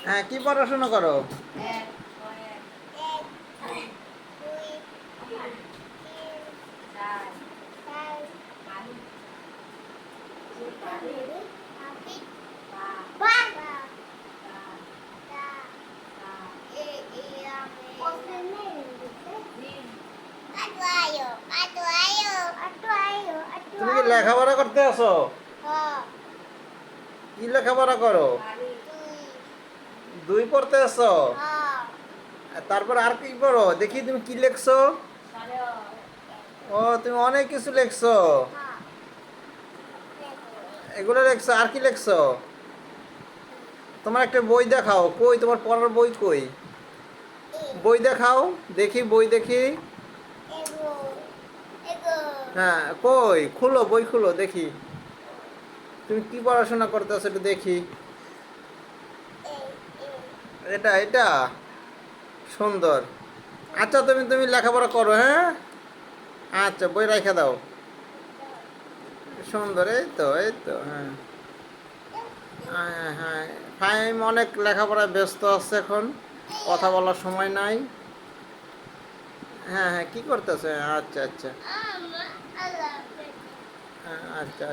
হ্যাঁ, কি পড়াশোনা করো? তুমি কি লেখাপড়া করতে আসো? কি লেখাপড়া করো? দুই পড়তে আসো? তারপর আর কি পড়ো দেখি, তুমি কি লেখছো? ও, তুমি অনেক কিছু লেখছো। এগুলো লেখছো, আর কি লেখছো? তোমার একটা বই দেখাও, কই তোমার পড়ার বই কই? বই দেখাও, দেখি বই দেখি। হ্যাঁ, কই খুলো, বই খুলো দেখি। তুমি কি পড়াশোনা করতেছো একটু দেখি। এটা এটা সুন্দর। আচ্ছা, তুমি তুমি লেখাপড়া করো, হ্যাঁ। আচ্ছা, বই রেখে দাও। সুন্দর, এই তো এই তো, হ্যাঁ। হ্যাঁ হ্যাঁ, ফাইম অনেক লেখাপড়ায় ব্যস্ত আছে এখন, কথা বলার সময় নাই। হ্যাঁ হ্যাঁ, কি করতেছে? আচ্ছা আচ্ছা। আচ্ছা।